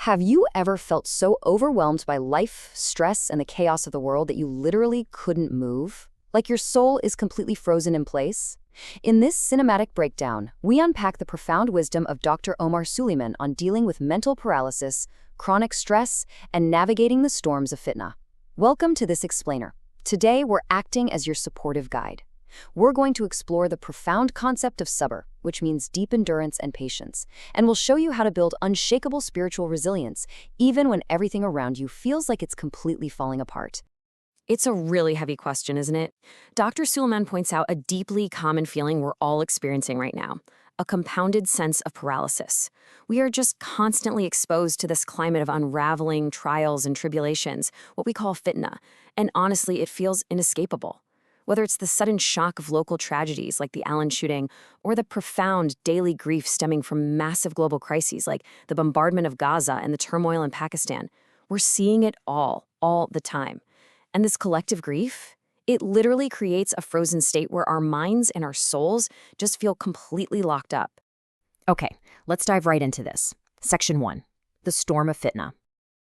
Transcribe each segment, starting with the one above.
Have you ever felt so overwhelmed by life, stress, and the chaos of the world that you literally couldn't move? Like your soul is completely frozen in place? In this cinematic breakdown, we unpack the profound wisdom of Dr. Omar Suleiman on dealing with mental paralysis, chronic stress, and navigating the storms of Fitnah. Welcome to this explainer. Today, we're acting as your supportive guide. We're going to explore the profound concept of sabr, which means deep endurance and patience, and we'll show you how to build unshakable spiritual resilience, even when everything around you feels like it's completely falling apart. It's a really heavy question, isn't it? Dr. Suleiman points out a deeply common feeling we're all experiencing right now, a compounded sense of paralysis. We are just constantly exposed to this climate of unraveling trials and tribulations, what we call fitnah, and honestly, it feels inescapable. Whether it's the sudden shock of local tragedies like the Allen shooting, or the profound daily grief stemming from massive global crises like the bombardment of Gaza and the turmoil in Pakistan, we're seeing it all the time. And this collective grief, it literally creates a frozen state where our minds and our souls just feel completely locked up. Okay, let's dive right into this. Section 1, the storm of Fitnah.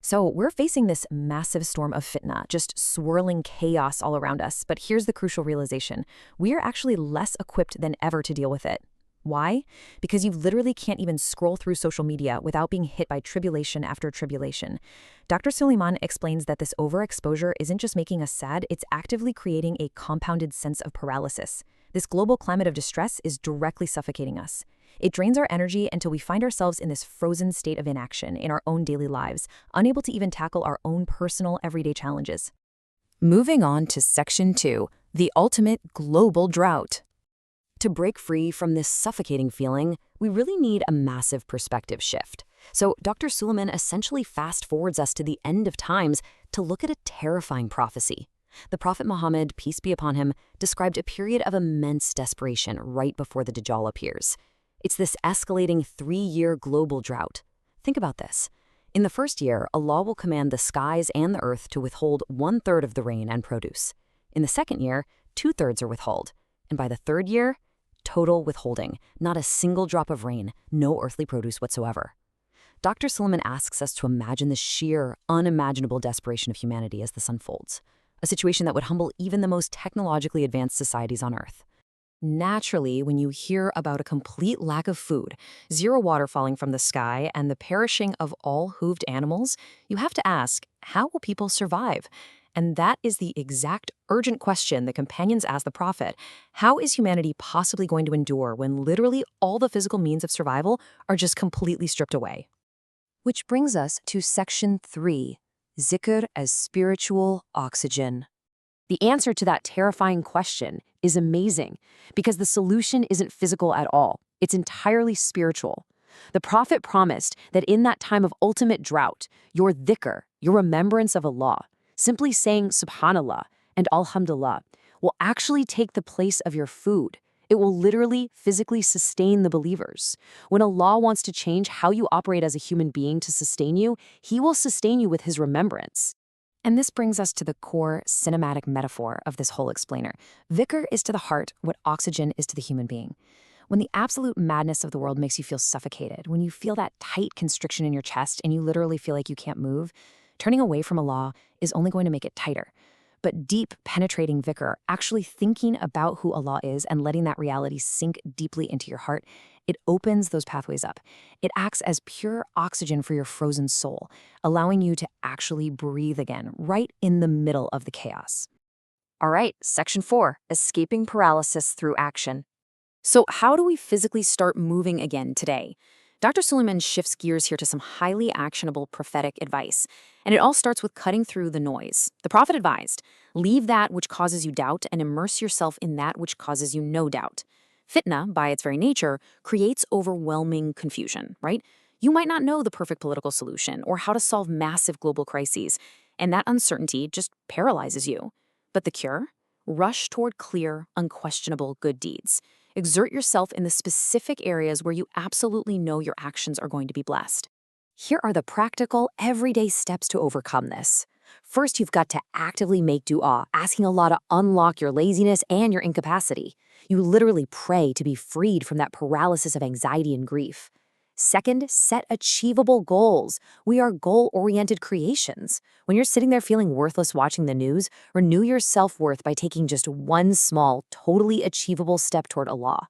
So we're facing this massive storm of Fitnah, just swirling chaos all around us. But here's the crucial realization. We are actually less equipped than ever to deal with it. Why? Because you literally can't even scroll through social media without being hit by tribulation after tribulation. Dr. Suleiman explains that this overexposure isn't just making us sad, it's actively creating a compounded sense of paralysis. This global climate of distress is directly suffocating us. It drains our energy until we find ourselves in this frozen state of inaction in our own daily lives, unable to even tackle our own personal everyday challenges. Moving on to Section 2, the ultimate global drought. To break free from this suffocating feeling, we really need a massive perspective shift. So Dr. Suleiman essentially fast-forwards us to the end of times to look at a terrifying prophecy. The Prophet Muhammad, peace be upon him, described a period of immense desperation right before the Dajjal appears. It's this escalating 3-year global drought. Think about this. In the first year, Allah will command the skies and the earth to withhold 1/3 of the rain and produce. In the second year, 2/3 are withheld. And by the third year, total withholding, not a single drop of rain, no earthly produce whatsoever. Dr. Suleiman asks us to imagine the sheer, unimaginable desperation of humanity as this unfolds, a situation that would humble even the most technologically advanced societies on Earth. Naturally, when you hear about a complete lack of food, zero water falling from the sky, and the perishing of all hooved animals, you have to ask, how will people survive? And that is the exact urgent question the companions asked the Prophet. How is humanity possibly going to endure when literally all the physical means of survival are just completely stripped away? Which brings us to Section 3, zikr as spiritual oxygen. The answer to that terrifying question is amazing because the solution isn't physical at all. It's entirely spiritual. The Prophet promised that in that time of ultimate drought, your dhikr, your remembrance of Allah, simply saying subhanallah and alhamdulillah, will actually take the place of your food. It will literally, physically sustain the believers. When Allah wants to change how you operate as a human being to sustain you, He will sustain you with His remembrance. And this brings us to the core cinematic metaphor of this whole explainer. Dhikr is to the heart what oxygen is to the human being. When the absolute madness of the world makes you feel suffocated, when you feel that tight constriction in your chest and you literally feel like you can't move, turning away from Allah is only going to make it tighter. But deep, penetrating dhikr, actually thinking about who Allah is and letting that reality sink deeply into your heart, it opens those pathways up. It acts as pure oxygen for your frozen soul, allowing you to actually breathe again, right in the middle of the chaos. All right, Section 4, escaping paralysis through action. So how do we physically start moving again today? Dr. Suleiman shifts gears here to some highly actionable prophetic advice, and it all starts with cutting through the noise. The Prophet advised, leave that which causes you doubt and immerse yourself in that which causes you no doubt. Fitnah, by its very nature, creates overwhelming confusion, right? You might not know the perfect political solution or how to solve massive global crises, and that uncertainty just paralyzes you. But the cure? Rush toward clear, unquestionable good deeds. Exert yourself in the specific areas where you absolutely know your actions are going to be blessed. Here are the practical, everyday steps to overcome this. First, you've got to actively make dua, asking Allah to unlock your laziness and your incapacity. You literally pray to be freed from that paralysis of anxiety and grief. Second, set achievable goals. We are goal-oriented creations. When you're sitting there feeling worthless watching the news, renew your self-worth by taking just one small, totally achievable step toward Allah.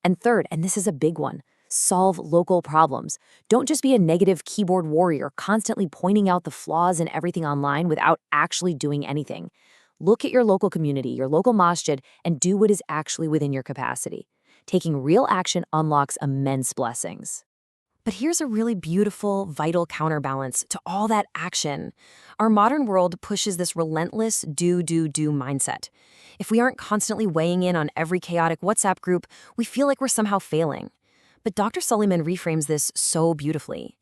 And third, and this is a big one, solve local problems. Don't just be a negative keyboard warrior constantly pointing out the flaws in everything online without actually doing anything. Look at your local community, your local masjid, and do what is actually within your capacity. Taking real action unlocks immense blessings. But here's a really beautiful, vital counterbalance to all that action. Our modern world pushes this relentless do mindset. If we aren't constantly weighing in on every chaotic WhatsApp group, we feel like we're somehow failing. But Dr. Suleiman reframes this so beautifully.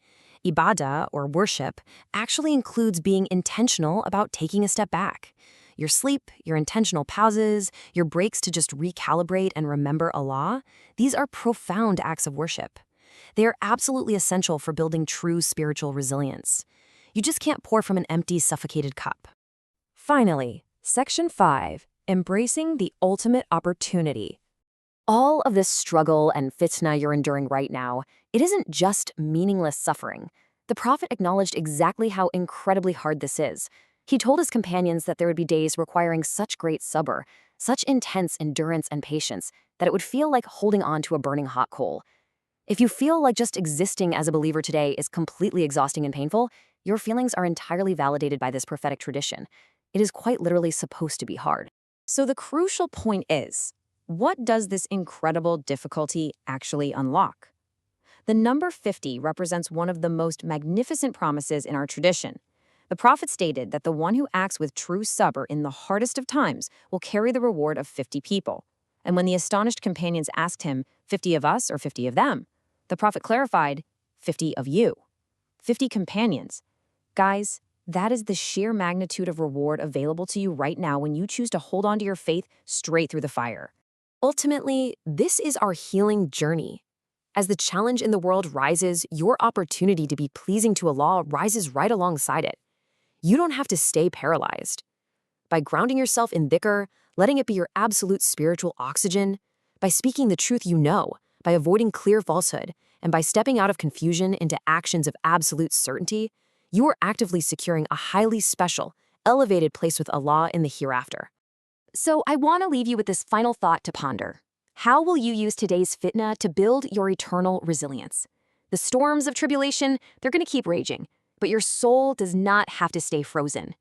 Ibadah, or worship, actually includes being intentional about taking a step back. Your sleep, your intentional pauses, your breaks to just recalibrate and remember Allah, these are profound acts of worship. They are absolutely essential for building true spiritual resilience. You just can't pour from an empty, suffocated cup. Finally, Section 5, Embracing the Ultimate Opportunity. All of this struggle and fitna you're enduring right now, it isn't just meaningless suffering. The Prophet acknowledged exactly how incredibly hard this is. He told his companions that there would be days requiring such great sabr, such intense endurance and patience, that it would feel like holding on to a burning hot coal. If you feel like just existing as a believer today is completely exhausting and painful, your feelings are entirely validated by this prophetic tradition. It is quite literally supposed to be hard. So the crucial point is, what does this incredible difficulty actually unlock? The number 50 represents one of the most magnificent promises in our tradition. The Prophet stated that the one who acts with true sabr in the hardest of times will carry the reward of 50 people. And when the astonished companions asked him, 50 of us or 50 of them? The Prophet clarified, 50 of you. 50 companions. Guys, that is the sheer magnitude of reward available to you right now when you choose to hold on to your faith straight through the fire. Ultimately, this is our healing journey. As the challenge in the world rises, your opportunity to be pleasing to Allah rises right alongside it. You don't have to stay paralyzed. By grounding yourself in dhikr, letting it be your absolute spiritual oxygen, by speaking the truth you know, by avoiding clear falsehood, and by stepping out of confusion into actions of absolute certainty, you are actively securing a highly special, elevated place with Allah in the hereafter. So I want to leave you with this final thought to ponder. How will you use today's fitna to build your eternal resilience? The storms of tribulation, they're going to keep raging, but your soul does not have to stay frozen.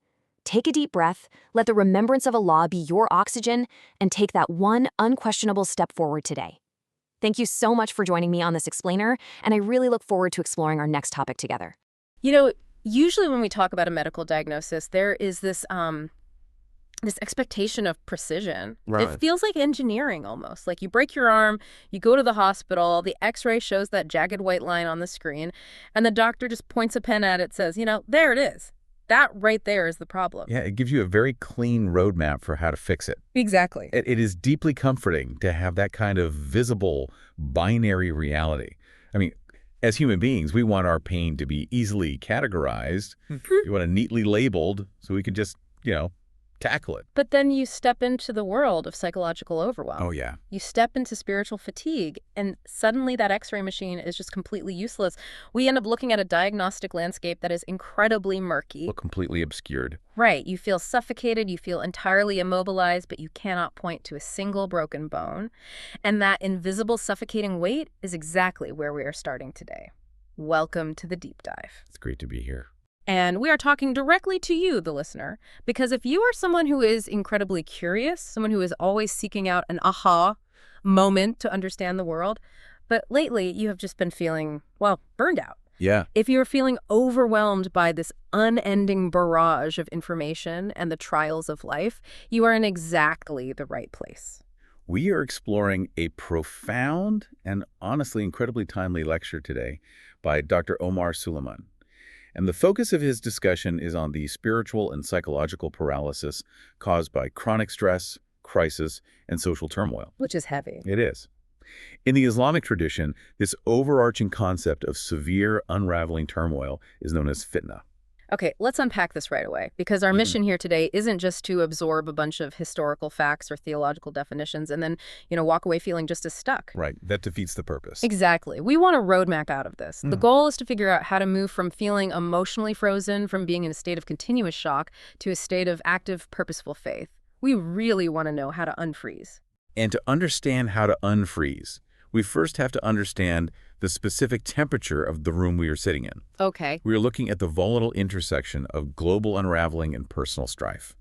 Take a deep breath, let the remembrance of Allah be your oxygen, and take that one unquestionable step forward today. Thank you so much for joining me on this explainer, and I really look forward to exploring our next topic together. You know, usually when we talk about a medical diagnosis, there is this expectation of precision. Right. It feels like engineering almost. Like you break your arm, you go to the hospital, the x-ray shows that jagged white line on the screen, and the doctor just points a pen at it, says, there it is. That right there is the problem. Yeah, it gives you a very clean roadmap for how to fix it. Exactly. It is deeply comforting to have that kind of visible binary reality. I mean, as human beings, we want our pain to be easily categorized. We want it neatly labeled so we can just, tackle it. But then you step into the world of psychological overwhelm. Oh, yeah. You step into spiritual fatigue, and suddenly that x-ray machine is just completely useless. We end up looking at a diagnostic landscape that is incredibly murky. Well, completely obscured. Right. You feel suffocated, you feel entirely immobilized, but you cannot point to a single broken bone. And that invisible suffocating weight is exactly where we are starting today. Welcome to the deep dive. It's great to be here. And we are talking directly to you, the listener, because if you are someone who is incredibly curious, someone who is always seeking out an aha moment to understand the world, but lately you have just been feeling, burned out. Yeah. If you're feeling overwhelmed by this unending barrage of information and the trials of life, you are in exactly the right place. We are exploring a profound and honestly incredibly timely lecture today by Dr. Omar Suleiman. And the focus of his discussion is on the spiritual and psychological paralysis caused by chronic stress, crisis, and social turmoil. Which is heavy. It is. In the Islamic tradition, this overarching concept of severe unraveling turmoil is known as fitnah. Okay, let's unpack this right away, because our mission here today isn't just to absorb a bunch of historical facts or theological definitions and then, walk away feeling just as stuck. Right. That defeats the purpose. Exactly. We want a roadmap out of this. The goal is to figure out how to move from feeling emotionally frozen, from being in a state of continuous shock, to a state of active, purposeful faith. We really want to know how to unfreeze. And to understand how to unfreeze, we first have to understand the specific temperature of the room we are sitting in. Okay. We are looking at the volatile intersection of global unraveling and personal strife.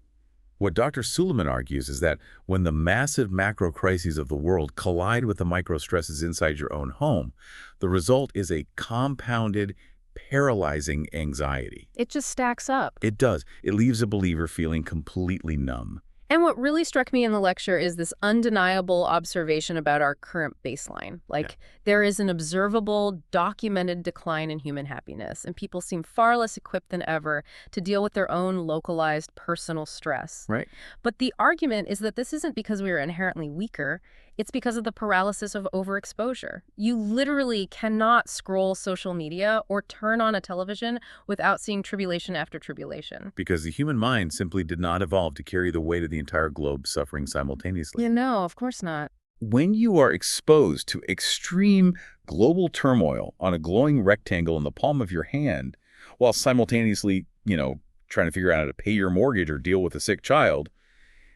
What Dr. Suleiman argues is that when the massive macro crises of the world collide with the micro stresses inside your own home, the result is a compounded, paralyzing anxiety. It just stacks up. It does. It leaves a believer feeling completely numb. And what really struck me in the lecture is this undeniable observation about our current baseline. There is an observable, documented decline in human happiness, and people seem far less equipped than ever to deal with their own localized personal stress. Right. But the argument is that this isn't because we are inherently weaker. It's because of the paralysis of overexposure. You literally cannot scroll social media or turn on a television without seeing tribulation after tribulation. Because the human mind simply did not evolve to carry the weight of the entire globe suffering simultaneously. No, of course not. When you are exposed to extreme global turmoil on a glowing rectangle in the palm of your hand, while simultaneously, trying to figure out how to pay your mortgage or deal with a sick child,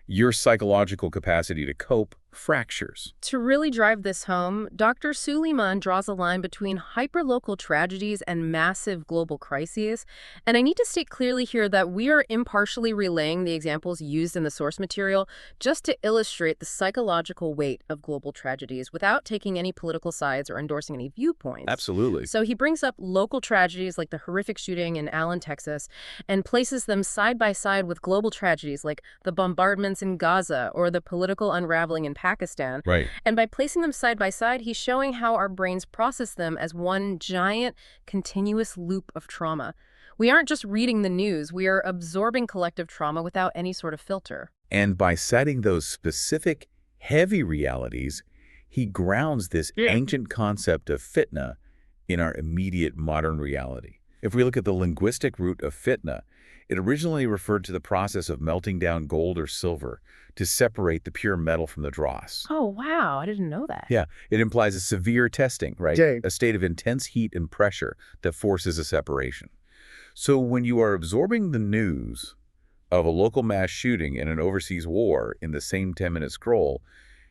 your psychological capacity to cope fractures. To really drive this home, Dr. Suleiman draws a line between hyperlocal tragedies and massive global crises. And I need to state clearly here that we are impartially relaying the examples used in the source material just to illustrate the psychological weight of global tragedies without taking any political sides or endorsing any viewpoints. Absolutely. So he brings up local tragedies like the horrific shooting in Allen, Texas, and places them side by side with global tragedies like the bombardments in Gaza or the political unraveling in Pakistan. Right. And by placing them side by side, he's showing how our brains process them as one giant, continuous loop of trauma. We aren't just reading the news, we are absorbing collective trauma without any sort of filter. And by citing those specific, heavy realities, he grounds this ancient concept of fitnah in our immediate modern reality. If we look at the linguistic root of fitnah, it originally referred to the process of melting down gold or silver to separate the pure metal from the dross. Oh, wow. I didn't know that. Yeah, it implies a severe testing, right? A state of intense heat and pressure that forces a separation. So when you are absorbing the news of a local mass shooting and an overseas war in the same 10-minute scroll,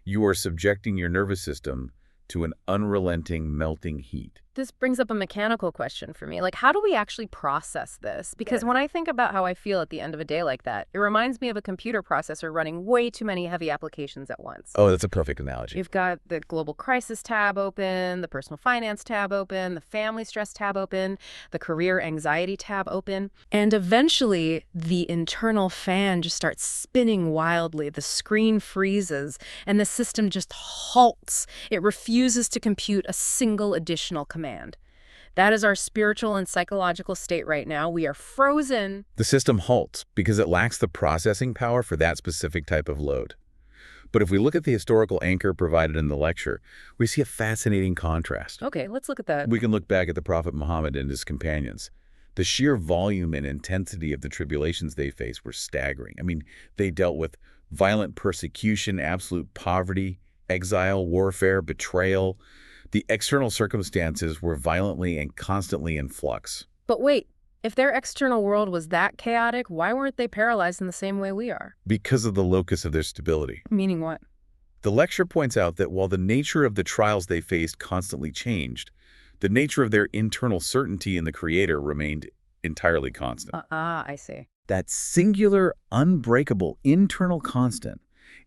you are subjecting your nervous system to an unrelenting melting heat. This brings up a mechanical question for me. How do we actually process this? Because when I think about how I feel at the end of a day like that, it reminds me of a computer processor running way too many heavy applications at once. Oh, that's a perfect analogy. You've got the global crisis tab open, the personal finance tab open, the family stress tab open, the career anxiety tab open. And eventually, the internal fan just starts spinning wildly. The screen freezes, and the system just halts. It refuses to compute a single additional command. That is our spiritual and psychological state right now. We are frozen. The system halts because it lacks the processing power for that specific type of load. But if we look at the historical anchor provided in the lecture, we see a fascinating contrast. Okay, let's look at that. We can look back at the Prophet Muhammad and his companions. The sheer volume and intensity of the tribulations they faced were staggering. They dealt with violent persecution, absolute poverty, exile, warfare, betrayal. The external circumstances were violently and constantly in flux. But wait, if their external world was that chaotic, why weren't they paralyzed in the same way we are? Because of the locus of their stability. Meaning what? The lecture points out that while the nature of the trials they faced constantly changed, the nature of their internal certainty in the Creator remained entirely constant. I see. That singular, unbreakable internal constant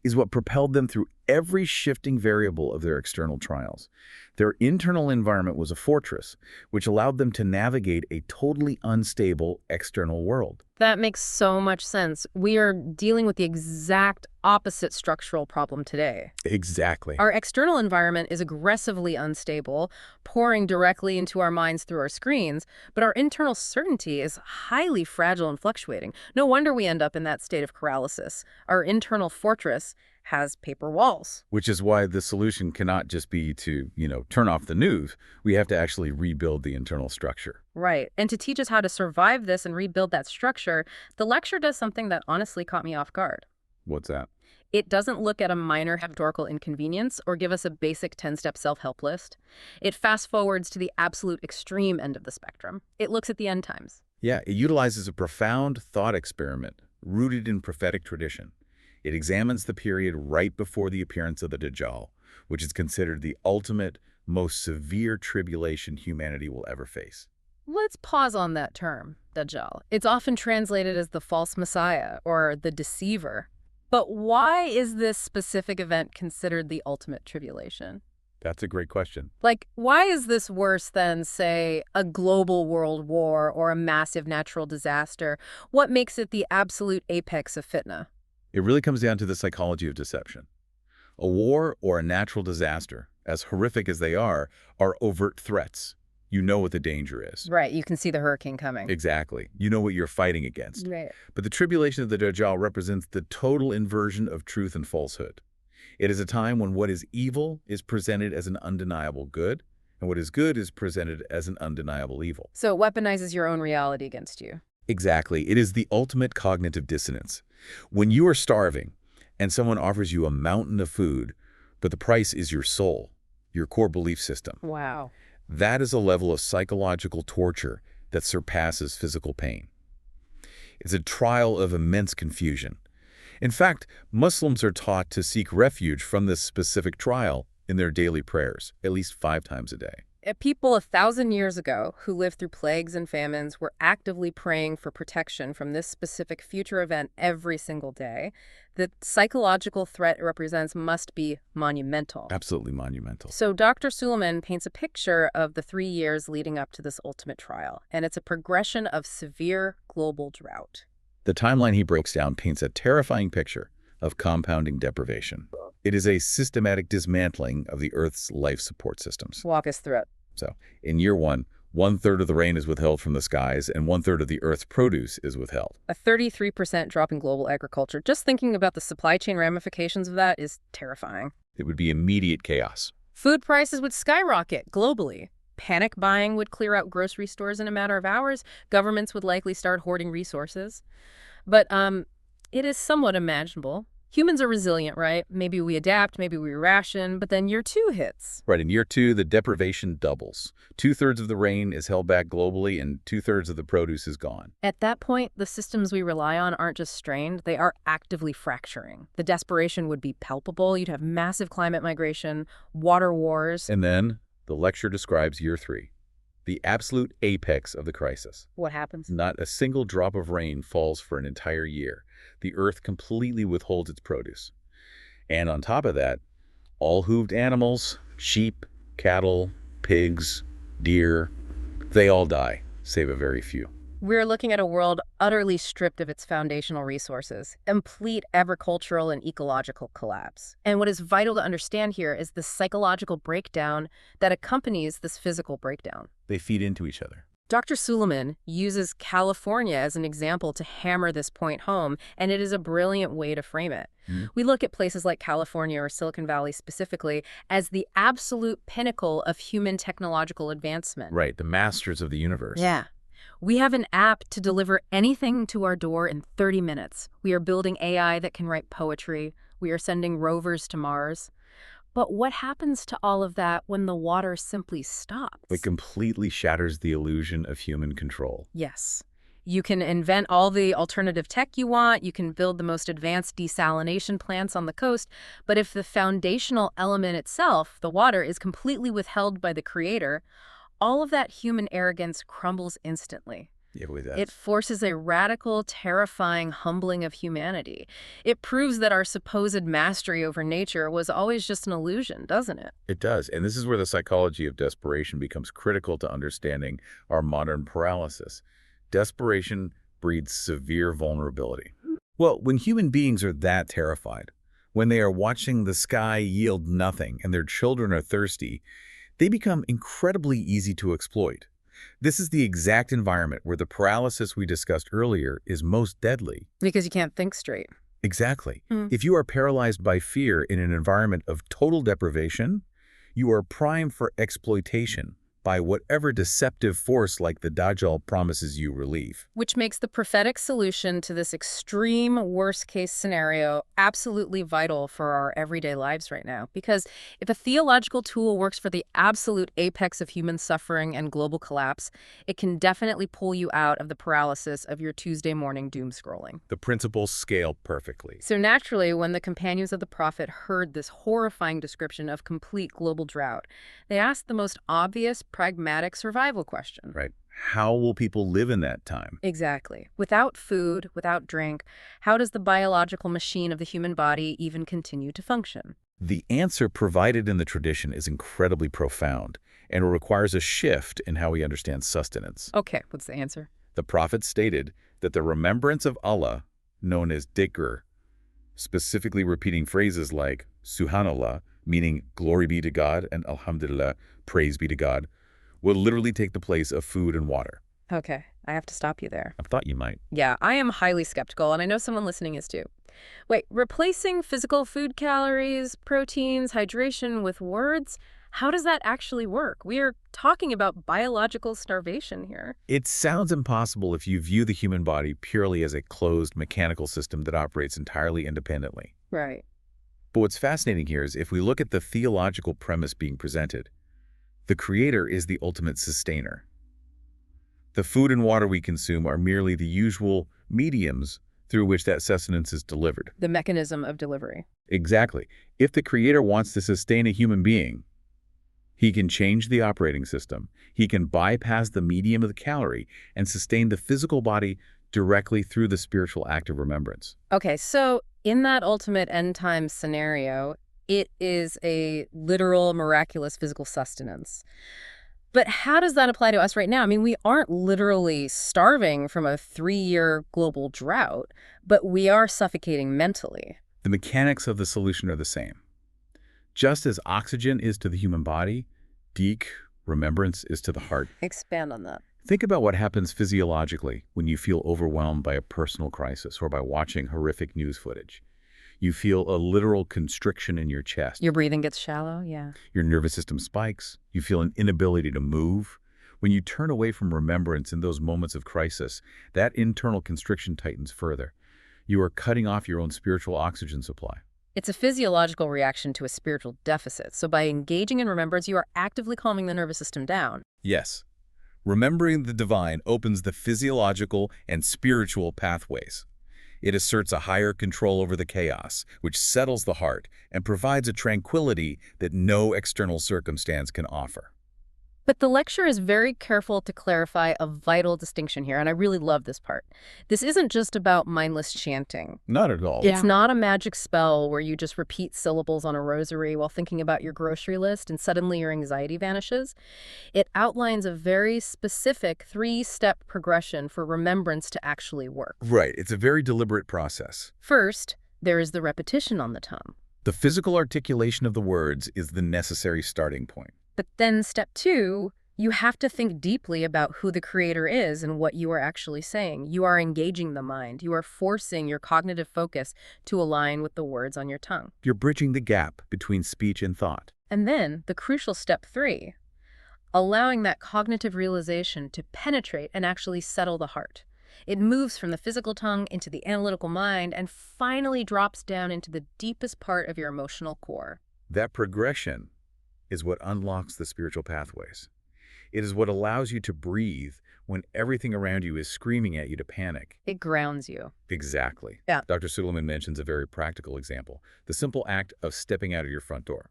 is what propelled them through every shifting variable of their external trials. Their internal environment was a fortress, which allowed them to navigate a totally unstable external world. That makes so much sense. We are dealing with the exact opposite structural problem today. Exactly. Our external environment is aggressively unstable, pouring directly into our minds through our screens, but our internal certainty is highly fragile and fluctuating. No wonder we end up in that state of paralysis. Our internal fortress has paper walls. Which is why the solution cannot just be to, turn off the news. We have to actually rebuild the internal structure. Right. And to teach us how to survive this and rebuild that structure, the lecture does something that honestly caught me off guard. What's that? It doesn't look at a minor historical inconvenience or give us a basic 10-step self-help list. It fast-forwards to the absolute extreme end of the spectrum. It looks at the end times. Yeah, it utilizes a profound thought experiment rooted in prophetic tradition. It examines the period right before the appearance of the Dajjal, which is considered the ultimate, most severe tribulation humanity will ever face. Let's pause on that term, Dajjal. It's often translated as the false messiah or the deceiver. But why is this specific event considered the ultimate tribulation? That's a great question. Like, why is this worse than, say, a global world war or a massive natural disaster? What makes it the absolute apex of fitna? It really comes down to the psychology of deception. A war or a natural disaster, as horrific as they are overt threats. You know what the danger is. Right, you can see the hurricane coming. Exactly. You know what you're fighting against. Right. But the tribulation of the Dajjal represents the total inversion of truth and falsehood. It is a time when what is evil is presented as an undeniable good, and what is good is presented as an undeniable evil. So it weaponizes your own reality against you. Exactly. It is the ultimate cognitive dissonance. When you are starving and someone offers you a mountain of food, but the price is your soul, your core belief system. Wow. That is a level of psychological torture that surpasses physical pain. It's a trial of immense confusion. In fact, Muslims are taught to seek refuge from this specific trial in their daily prayers, at least 5 times a day. People 1,000 years ago who lived through plagues and famines were actively praying for protection from this specific future event every single day. The psychological threat it represents must be monumental. Absolutely monumental. So Dr. Suleiman paints a picture of the 3 years leading up to this ultimate trial, and it's a progression of severe global drought. The timeline he breaks down paints a terrifying picture of compounding deprivation. It is a systematic dismantling of the Earth's life support systems. Walk us through it. So, in year 1, 1/3 of the rain is withheld from the skies, and 1/3 of the Earth's produce is withheld. A 33% drop in global agriculture. Just thinking about the supply chain ramifications of that is terrifying. It would be immediate chaos. Food prices would skyrocket globally. Panic buying would clear out grocery stores in a matter of hours. Governments would likely start hoarding resources. But it is somewhat imaginable. Humans are resilient, right? Maybe we adapt, maybe we ration, but then year 2 hits. Right, in year 2, the deprivation doubles. 2/3 of the rain is held back globally, and 2/3 of the produce is gone. At that point, the systems we rely on aren't just strained, they are actively fracturing. The desperation would be palpable. You'd have massive climate migration, water wars. And then the lecture describes year 3, the absolute apex of the crisis. What happens? Not a single drop of rain falls for an entire year. The Earth completely withholds its produce. And on top of that, all hooved animals, sheep, cattle, pigs, deer, they all die, save a very few. We're looking at a world utterly stripped of its foundational resources, complete agricultural and ecological collapse. And what is vital to understand here is the psychological breakdown that accompanies this physical breakdown. They feed into each other. Dr. Suleiman uses California as an example to hammer this point home, and it is a brilliant way to frame it. We look at places like California or Silicon Valley specifically as the absolute pinnacle of human technological advancement. Right, the masters of the universe. Yeah. We have an app to deliver anything to our door in 30 minutes. We are building AI that can write poetry. We are sending rovers to Mars. But what happens to all of that when the water simply stops? It completely shatters the illusion of human control. Yes. You can invent all the alternative tech you want. You can build the most advanced desalination plants on the coast. But if the foundational element itself, the water, is completely withheld by the creator, all of that human arrogance crumbles instantly. Yeah, with that. It forces a radical, terrifying humbling of humanity. It proves that our supposed mastery over nature was always just an illusion, doesn't it? It does. And this is where the psychology of desperation becomes critical to understanding our modern paralysis. Desperation breeds severe vulnerability. Well, when human beings are that terrified, when they are watching the sky yield nothing and their children are thirsty, they become incredibly easy to exploit. This is the exact environment where the paralysis we discussed earlier is most deadly. Because you can't think straight. Exactly. Mm. If you are paralyzed by fear in an environment of total deprivation, you are primed for exploitation by whatever deceptive force like the Dajjal promises you relief. Which makes the prophetic solution to this extreme worst-case scenario absolutely vital for our everyday lives right now. Because if a theological tool works for the absolute apex of human suffering and global collapse, it can definitely pull you out of the paralysis of your Tuesday morning doom scrolling. The principles scale perfectly. So naturally, when the companions of the prophet heard this horrifying description of complete global drought, they asked the most obvious, pragmatic survival question. Right. How will people live in that time? Exactly. Without food, without drink, how does the biological machine of the human body even continue to function? The answer provided in the tradition is incredibly profound, and it requires a shift in how we understand sustenance. Okay, what's the answer? The prophet stated that the remembrance of Allah, known as dhikr, specifically repeating phrases like Subhanallah, meaning glory be to God, and Alhamdulillah, praise be to God, will literally take the place of food and water. Okay, I have to stop you there. I thought you might. Yeah, I am highly skeptical, and I know someone listening is too. Wait, replacing physical food calories, proteins, hydration with words? How does that actually work? We are talking about biological starvation here. It sounds impossible if you view the human body purely as a closed mechanical system that operates entirely independently. Right. But what's fascinating here is if we look at the theological premise being presented, the Creator is the ultimate sustainer. The food and water we consume are merely the usual mediums through which that sustenance is delivered. The mechanism of delivery. Exactly. If the Creator wants to sustain a human being, He can change the operating system. He can bypass the medium of the calorie and sustain the physical body directly through the spiritual act of remembrance. Okay, so in that ultimate end time scenario, it is a literal, miraculous physical sustenance. But how does that apply to us right now? I mean, we aren't literally starving from a 3-year global drought, but we are suffocating mentally. The mechanics of the solution are the same. Just as oxygen is to the human body, deek, remembrance, is to the heart. Expand on that. Think about what happens physiologically when you feel overwhelmed by a personal crisis or by watching horrific news footage. You feel a literal constriction in your chest. Your breathing gets shallow, yeah. Your nervous system spikes. You feel an inability to move. When you turn away from remembrance in those moments of crisis, that internal constriction tightens further. You are cutting off your own spiritual oxygen supply. It's a physiological reaction to a spiritual deficit. So by engaging in remembrance, you are actively calming the nervous system down. Yes. Remembering the divine opens the physiological and spiritual pathways. It asserts a higher control over the chaos, which settles the heart and provides a tranquility that no external circumstance can offer. But the lecture is very careful to clarify a vital distinction here, and I really love this part. This isn't just about mindless chanting. Not at all. It's not a magic spell where you just repeat syllables on a rosary while thinking about your grocery list and suddenly your anxiety vanishes. It outlines a very specific 3-step progression for remembrance to actually work. Right. It's a very deliberate process. First, there is the repetition on the tongue. The physical articulation of the words is the necessary starting point. But then step 2, you have to think deeply about who the creator is and what you are actually saying. You are engaging the mind. You are forcing your cognitive focus to align with the words on your tongue. You're bridging the gap between speech and thought. And then the crucial step 3, allowing that cognitive realization to penetrate and actually settle the heart. It moves from the physical tongue into the analytical mind and finally drops down into the deepest part of your emotional core. That progression is what unlocks the spiritual pathways. It is what allows you to breathe when everything around you is screaming at you to panic. It grounds you. Exactly. Yeah. Dr. Suleiman mentions a very practical example, the simple act of stepping out of your front door.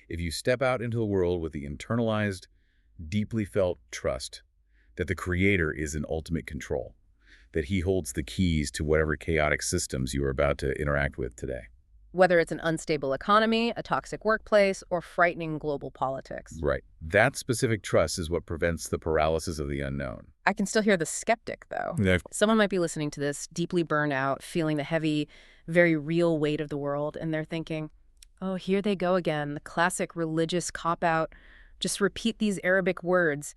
If you step out into the world with the internalized, deeply felt trust that the Creator is in ultimate control, that He holds the keys to whatever chaotic systems you are about to interact with today. Whether it's an unstable economy, a toxic workplace, or frightening global politics. Right. That specific trust is what prevents the paralysis of the unknown. I can still hear the skeptic, though. Yeah. Someone might be listening to this, deeply burned out, feeling the heavy, very real weight of the world, and they're thinking, oh, here they go again, the classic religious cop-out. Just repeat these Arabic words,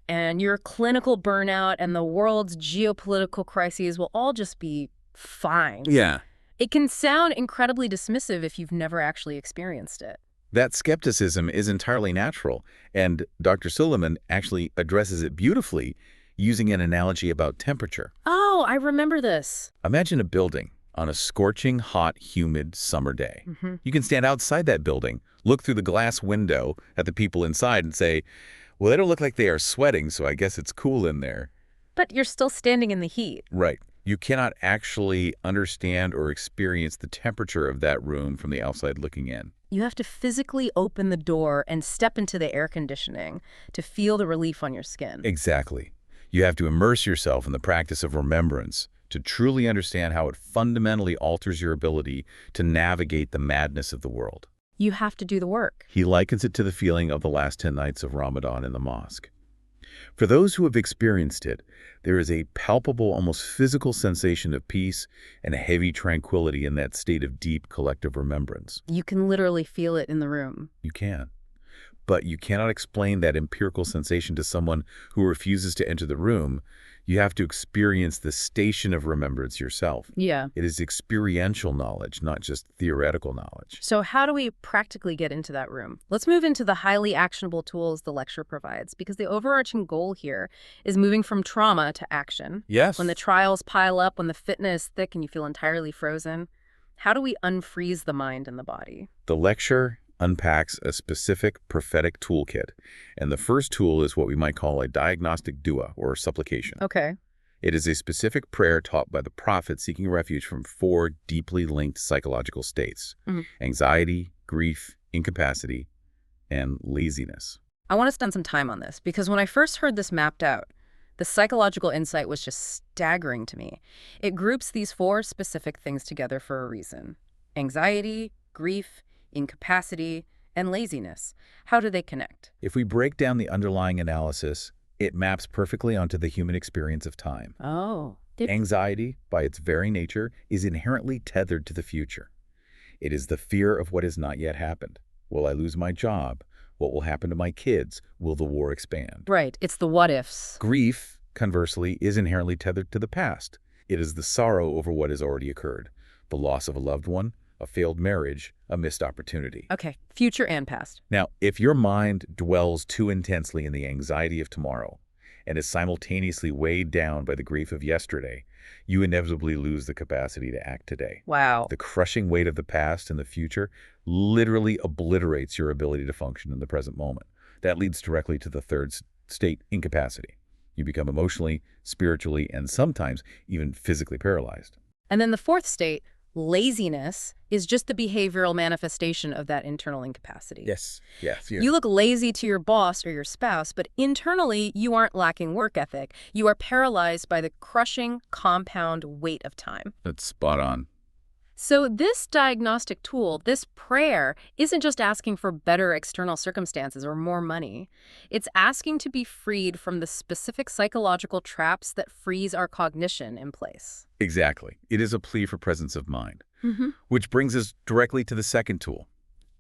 and your clinical burnout and the world's geopolitical crises will all just be fine. Yeah. It can sound incredibly dismissive if you've never actually experienced it. That skepticism is entirely natural, and Dr. Suleiman actually addresses it beautifully using an analogy about temperature. Oh, I remember this. Imagine a building on a scorching, hot, humid summer day. You can stand outside that building, look through the glass window at the people inside and say, well, they don't look like they are sweating, so I guess it's cool in there. But you're still standing in the heat. Right. You cannot actually understand or experience the temperature of that room from the outside looking in. You have to physically open the door and step into the air conditioning to feel the relief on your skin. Exactly. You have to immerse yourself in the practice of remembrance to truly understand how it fundamentally alters your ability to navigate the madness of the world. You have to do the work. He likens it to the feeling of the last 10 nights of Ramadan in the mosque. For those who have experienced it, there is a palpable, almost physical sensation of peace and a heavy tranquility in that state of deep collective remembrance. You can literally feel it in the room. You can. But you cannot explain that empirical sensation to someone who refuses to enter the room. You have to experience the station of remembrance yourself. Yeah. It is experiential knowledge, not just theoretical knowledge. So how do we practically get into that room? Let's move into the highly actionable tools the lecture provides, because the overarching goal here is moving from trauma to action. Yes. When the trials pile up, when the fitnah is thick and you feel entirely frozen, how do we unfreeze the mind and the body? The lecture unpacks a specific prophetic toolkit, and the first tool is what we might call a diagnostic dua, or supplication. Okay. It is a specific prayer taught by the prophet seeking refuge from 4 deeply linked psychological states: anxiety, grief, incapacity, and laziness. I want to spend some time on this, because when I first heard this mapped out, the psychological insight was just staggering to me. It groups these 4 specific things together for a reason: anxiety, grief, incapacity, and laziness. How do they connect? If we break down the underlying analysis, it maps perfectly onto the human experience of time. Oh. Anxiety, by its very nature, is inherently tethered to the future. It is the fear of what has not yet happened. Will I lose my job? What will happen to my kids? Will the war expand? Right. It's the what ifs. Grief, conversely, is inherently tethered to the past. It is the sorrow over what has already occurred, the loss of a loved one, a failed marriage, a missed opportunity. Okay. Future and past. Now, if your mind dwells too intensely in the anxiety of tomorrow and is simultaneously weighed down by the grief of yesterday, you inevitably lose the capacity to act today. Wow. The crushing weight of the past and the future literally obliterates your ability to function in the present moment. That leads directly to the third state, incapacity. You become emotionally, spiritually, and sometimes even physically paralyzed. And then the 4th state, laziness, is just the behavioral manifestation of that internal incapacity. Yes. You look lazy to your boss or your spouse, but internally you aren't lacking work ethic. You are paralyzed by the crushing compound weight of time. That's spot on. So this diagnostic tool, this prayer, isn't just asking for better external circumstances or more money. It's asking to be freed from the specific psychological traps that freeze our cognition in place. Exactly. It is a plea for presence of mind. Which brings us directly to the second tool,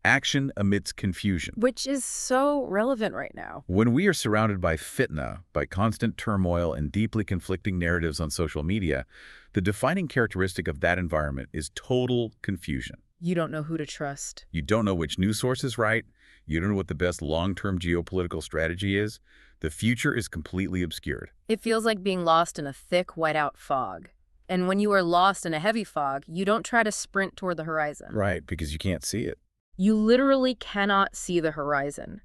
action amidst confusion. Which is so relevant right now. When we are surrounded by fitnah, by constant turmoil and deeply conflicting narratives on social media, the defining characteristic of that environment is total confusion. You don't know who to trust. You don't know which news source is right. You don't know what the best long-term geopolitical strategy is. The future is completely obscured. It feels like being lost in a thick, whiteout fog. And when you are lost in a heavy fog, you don't try to sprint toward the horizon. Right, because you can't see it. You literally cannot see the horizon.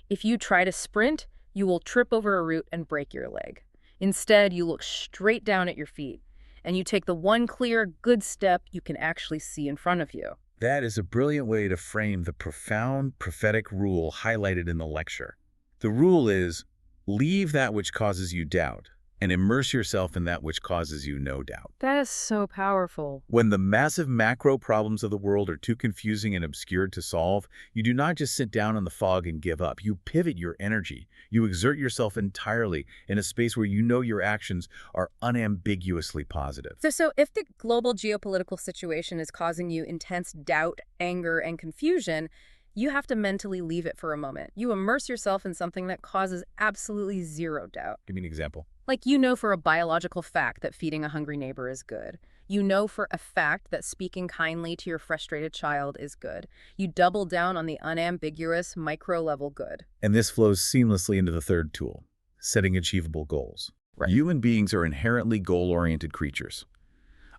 If you try to sprint, you will trip over a root and break your leg. Instead, you look straight down at your feet, and you take the one clear, good step you can actually see in front of you. That is a brilliant way to frame the profound prophetic rule highlighted in the lecture. The rule is, leave that which causes you doubt and immerse yourself in that which causes you no doubt. That is so powerful. When the massive macro problems of the world are too confusing and obscured to solve, you do not just sit down in the fog and give up. You pivot your energy. You exert yourself entirely in a space where you know your actions are unambiguously positive. So if the global geopolitical situation is causing you intense doubt, anger, and confusion, you have to mentally leave it for a moment. You immerse yourself in something that causes absolutely zero doubt. Give me an example. Like, you know for a biological fact that feeding a hungry neighbor is good. You know for a fact that speaking kindly to your frustrated child is good. You double down on the unambiguous micro-level good. And this flows seamlessly into the third tool, setting achievable goals. Right. Human beings are inherently goal-oriented creatures.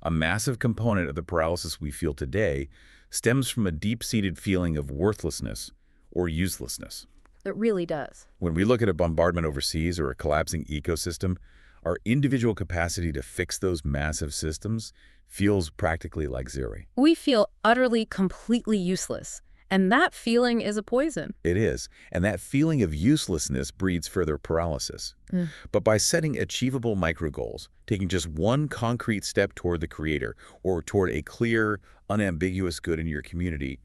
A massive component of the paralysis we feel today stems from a deep-seated feeling of worthlessness or uselessness. It really does. When we look at a bombardment overseas or a collapsing ecosystem, our individual capacity to fix those massive systems feels practically like zero. We feel utterly, completely useless. And that feeling is a poison. It is, and that feeling of uselessness breeds further paralysis. But by setting achievable micro-goals, taking just one concrete step toward the Creator or toward a clear, unambiguous good in your community,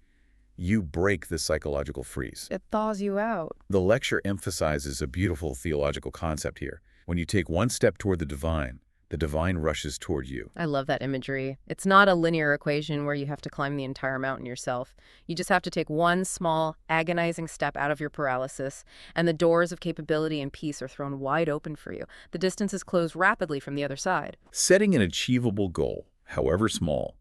you break the psychological freeze. It thaws you out. The lecture emphasizes a beautiful theological concept here. When you take one step toward the divine rushes toward you. I love that imagery. It's not a linear equation where you have to climb the entire mountain yourself. You just have to take one small, agonizing step out of your paralysis, and the doors of capability and peace are thrown wide open for you. The distance is closed rapidly from the other side. Setting an achievable goal, however small,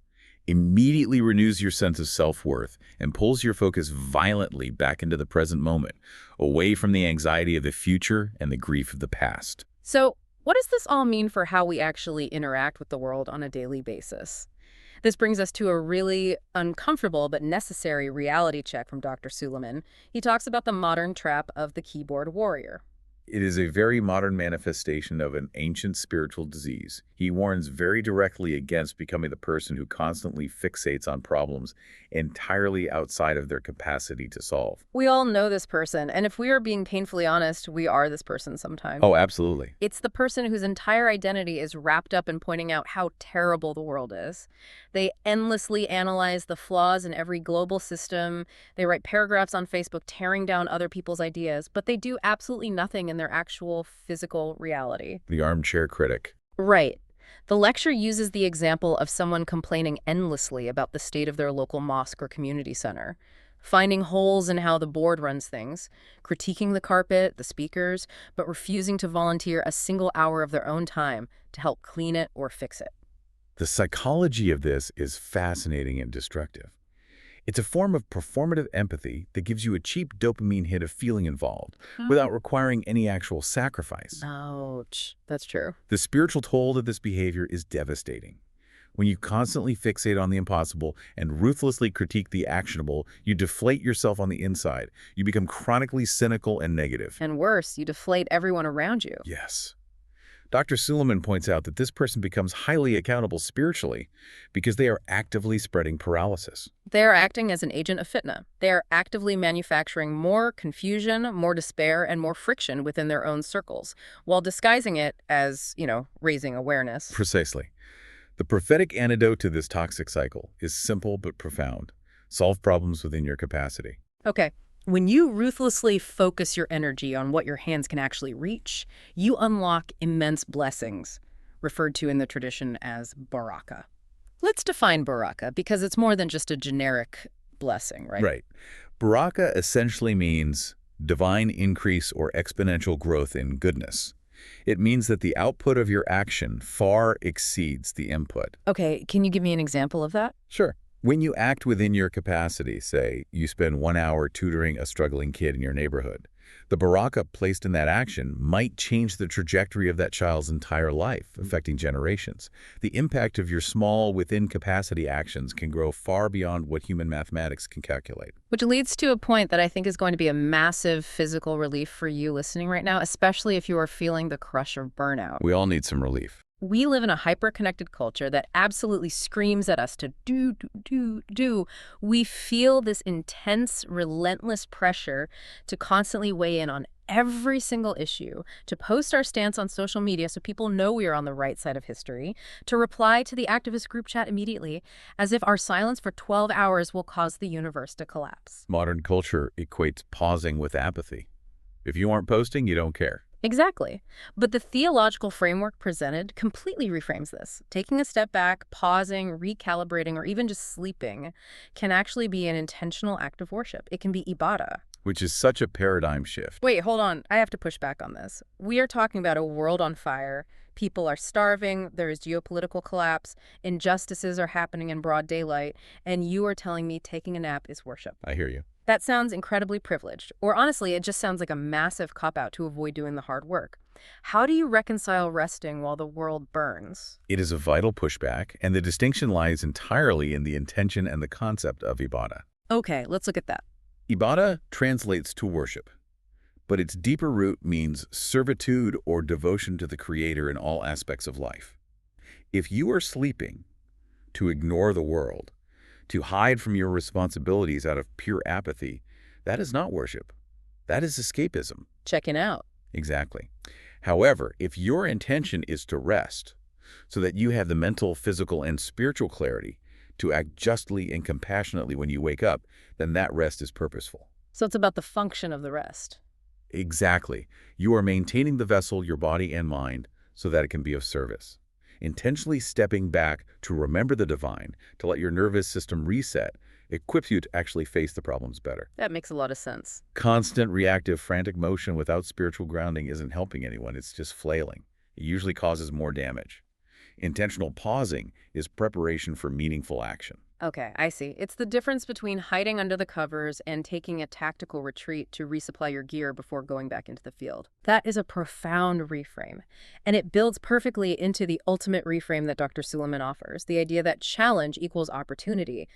immediately renews your sense of self-worth and pulls your focus violently back into the present moment, away from the anxiety of the future and the grief of the past. So, what does this all mean for how we actually interact with the world on a daily basis? This brings us to a really uncomfortable but necessary reality check from Dr. Suleiman. He talks about the modern trap of the keyboard warrior. It is a very modern manifestation of an ancient spiritual disease. He warns very directly against becoming the person who constantly fixates on problems entirely outside of their capacity to solve. We all know this person, and if we are being painfully honest, we are this person sometimes. Oh, absolutely. It's the person whose entire identity is wrapped up in pointing out how terrible the world is. They endlessly analyze the flaws in every global system. They write paragraphs on Facebook tearing down other people's ideas, but they do absolutely nothing in their actual physical reality. The armchair critic. Right. The lecture uses the example of someone complaining endlessly about the state of their local mosque or community center, finding holes in how the board runs things, critiquing the carpet, the speakers, but refusing to volunteer a single hour of their own time to help clean it or fix it. The psychology of this is fascinating and destructive. It's a form of performative empathy that gives you a cheap dopamine hit of feeling involved without requiring any actual sacrifice. Ouch. That's true. The spiritual toll of this behavior is devastating. When you constantly fixate on the impossible and ruthlessly critique the actionable, you deflate yourself on the inside. You become chronically cynical and negative. And worse, you deflate everyone around you. Yes. Dr. Suleiman points out that this person becomes highly accountable spiritually because they are actively spreading paralysis. They are acting as an agent of Fitnah. They are actively manufacturing more confusion, more despair, and more friction within their own circles, while disguising it as, raising awareness. Precisely. The prophetic antidote to this toxic cycle is simple but profound. Solve problems within your capacity. Okay. When you ruthlessly focus your energy on what your hands can actually reach, you unlock immense blessings, referred to in the tradition as baraka. Let's define baraka, because it's more than just a generic blessing, right? Right. Baraka essentially means divine increase or exponential growth in goodness. It means that the output of your action far exceeds the input. Okay, can you give me an example of that? Sure. When you act within your capacity, say, you spend 1 hour tutoring a struggling kid in your neighborhood, the baraka placed in that action might change the trajectory of that child's entire life, affecting generations. The impact of your small, within-capacity actions can grow far beyond what human mathematics can calculate. Which leads to a point that I think is going to be a massive physical relief for you listening right now, especially if you are feeling the crush of burnout. We all need some relief. We live in a hyper-connected culture that absolutely screams at us to do. We feel this intense, relentless pressure to constantly weigh in on every single issue, to post our stance on social media so people know we are on the right side of history, to reply to the activist group chat immediately, as if our silence for 12 hours will cause the universe to collapse. Modern culture equates pausing with apathy. If you aren't posting, you don't care. Exactly. But the theological framework presented completely reframes this. Taking a step back, pausing, recalibrating, or even just sleeping can actually be an intentional act of worship. It can be ibadah. which is such a paradigm shift. Wait, hold on. I have to push back on this. We are talking about a world on fire. People are starving, there is geopolitical collapse, injustices are happening in broad daylight, and you are telling me taking a nap is worship. I hear you. That sounds incredibly privileged. Or honestly, it just sounds like a massive cop-out to avoid doing the hard work. How do you reconcile resting while the world burns? It is a vital pushback, and the distinction lies entirely in the intention and the concept of ibadah. Okay, let's look at that. Ibadah translates to worship, but its deeper root means servitude or devotion to the Creator in all aspects of life. If you are sleeping to ignore the world, to hide from your responsibilities out of pure apathy, that is not worship. That is escapism. Checking out. Exactly. However, if your intention is to rest, so that you have the mental, physical, and spiritual clarity to act justly and compassionately when you wake up, then that rest is purposeful. So it's about the function of the rest. Exactly. You are maintaining the vessel, your body and mind, so that it can be of service. Intentionally stepping back to remember the divine, to let your nervous system reset, equips you to actually face the problems better. That makes a lot of sense. Constant, reactive, frantic motion without spiritual grounding isn't helping anyone. It's just flailing. It usually causes more damage. Intentional pausing is preparation for meaningful action. Okay, I see. It's the difference between hiding under the covers and taking a tactical retreat to resupply your gear before going back into the field. That is a profound reframe, and it builds perfectly into the ultimate reframe that Dr. Suleiman offers, the idea that challenge equals opportunity.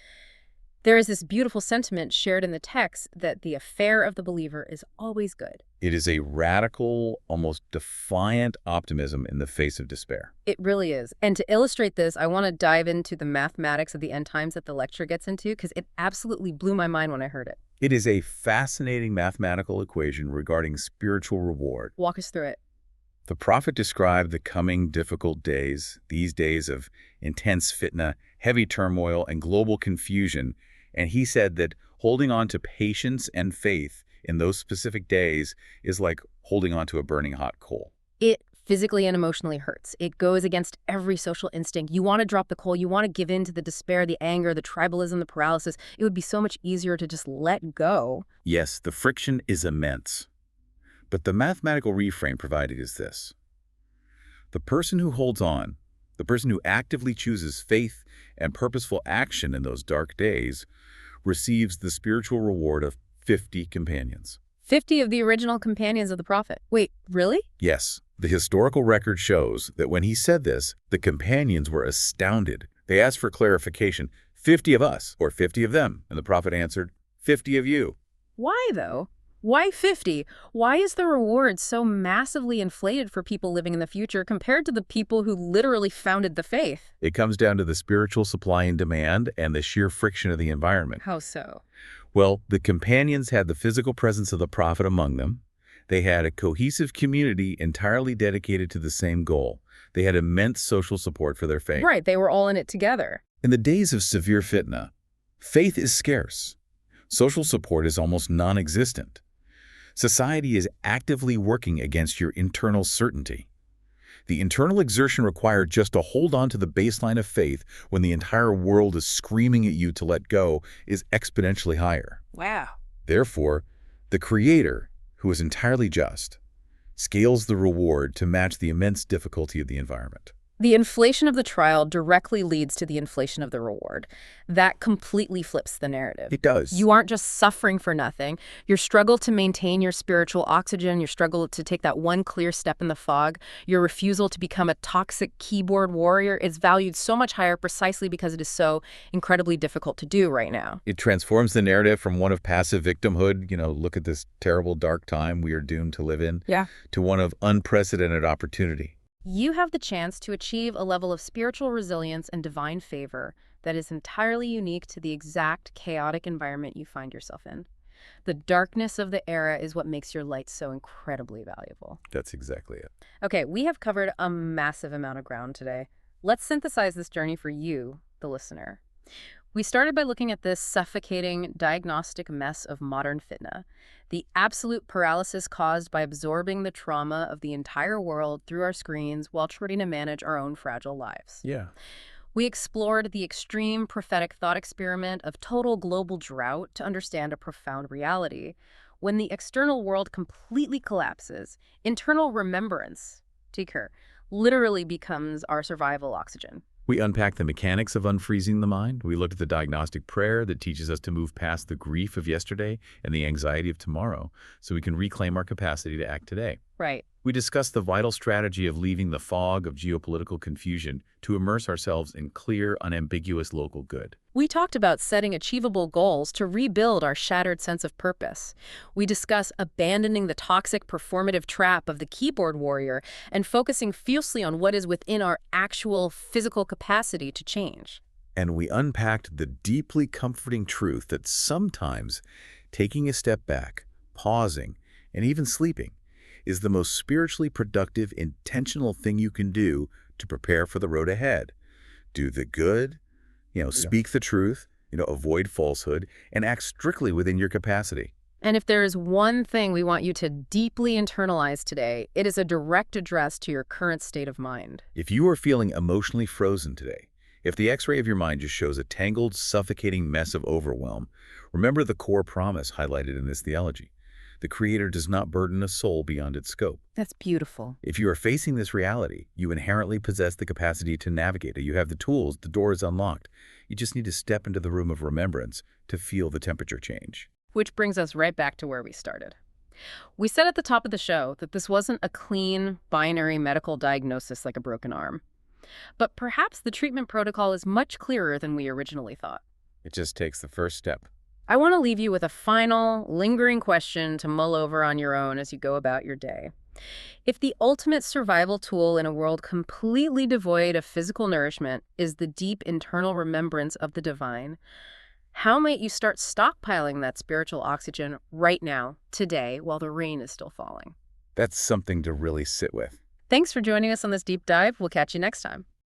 There is this beautiful sentiment shared in the text that the affair of the believer is always good. It is a radical, almost defiant optimism in the face of despair. It really is. And to illustrate this, I want to dive into the mathematics of the end times that the lecture gets into, because it absolutely blew my mind when I heard it. It is a fascinating mathematical equation regarding spiritual reward. Walk us through it. The prophet described the coming difficult days, these days of intense fitnah, heavy turmoil, and global confusion, and he said that holding on to patience and faith in those specific days is like holding on to a burning hot coal. It physically and emotionally hurts. It goes against every social instinct. You want to drop the coal. You want to give in to the despair, the anger, the tribalism, the paralysis. It would be so much easier to just let go. Yes, the friction is immense. But the mathematical reframe provided is this. The person who holds on, the person who actively chooses faith and purposeful action in those dark days, receives the spiritual reward of 50 companions. 50 of the original companions of the prophet. Wait, really? Yes, the historical record shows that when he said this, the companions were astounded. They asked for clarification, 50 of us, or 50 of them, and the prophet answered, 50 of you. Why, though? Why 50? Why is the reward so massively inflated for people living in the future compared to the people who literally founded the faith? It comes down to the spiritual supply and demand and the sheer friction of the environment. How so? Well, the companions had the physical presence of the prophet among them. They had a cohesive community entirely dedicated to the same goal. They had immense social support for their faith. Right, they were all in it together. In the days of severe fitnah, faith is scarce. Social support is almost non-existent. Society is actively working against your internal certainty. The internal exertion required just to hold on to the baseline of faith when the entire world is screaming at you to let go is exponentially higher. Wow. Therefore, the Creator, who is entirely just, scales the reward to match the immense difficulty of the environment. The inflation of the trial directly leads to the inflation of the reward. That completely flips the narrative. It does. You aren't just suffering for nothing. Your struggle to maintain your spiritual oxygen, your struggle to take that one clear step in the fog, your refusal to become a toxic keyboard warrior is valued so much higher precisely because it is so incredibly difficult to do right now. It transforms the narrative from one of passive victimhood, look at this terrible dark time we are doomed to live in, to one of unprecedented opportunity. You have the chance to achieve a level of spiritual resilience and divine favor that is entirely unique to the exact chaotic environment you find yourself in. The darkness of the era is what makes your light so incredibly valuable. That's exactly it. Okay, we have covered a massive amount of ground today. Let's synthesize this journey for you, the listener. We started by looking at this suffocating diagnostic mess of modern fitnah, the absolute paralysis caused by absorbing the trauma of the entire world through our screens while trying to manage our own fragile lives. Yeah. We explored the extreme prophetic thought experiment of total global drought to understand a profound reality. When the external world completely collapses, internal remembrance, tikr, literally becomes our survival oxygen. We unpack the mechanics of unfreezing the mind. We look at the diagnostic prayer that teaches us to move past the grief of yesterday and the anxiety of tomorrow so we can reclaim our capacity to act today. Right. We discuss the vital strategy of leaving the fog of geopolitical confusion to immerse ourselves in clear, unambiguous local good. We talked about setting achievable goals to rebuild our shattered sense of purpose. We discuss abandoning the toxic performative trap of the keyboard warrior and focusing fiercely on what is within our actual physical capacity to change. And we unpacked the deeply comforting truth that sometimes taking a step back, pausing, and even sleeping is the most spiritually productive, intentional thing you can do to prepare for the road ahead. Do the good, speak the truth, avoid falsehood, and act strictly within your capacity. And if there is one thing we want you to deeply internalize today, it is a direct address to your current state of mind. If you are feeling emotionally frozen today, if the x-ray of your mind just shows a tangled, suffocating mess of overwhelm, remember the core promise highlighted in this theology. The Creator does not burden a soul beyond its scope. That's beautiful. If you are facing this reality, you inherently possess the capacity to navigate it. You have the tools, the door is unlocked. You just need to step into the room of remembrance to feel the temperature change. Which brings us right back to where we started. We said at the top of the show that this wasn't a clean, binary medical diagnosis like a broken arm. But perhaps the treatment protocol is much clearer than we originally thought. It just takes the first step. I want to leave you with a final, lingering question to mull over on your own as you go about your day. If the ultimate survival tool in a world completely devoid of physical nourishment is the deep internal remembrance of the divine, how might you start stockpiling that spiritual oxygen right now, today, while the rain is still falling? That's something to really sit with. Thanks for joining us on this deep dive. We'll catch you next time.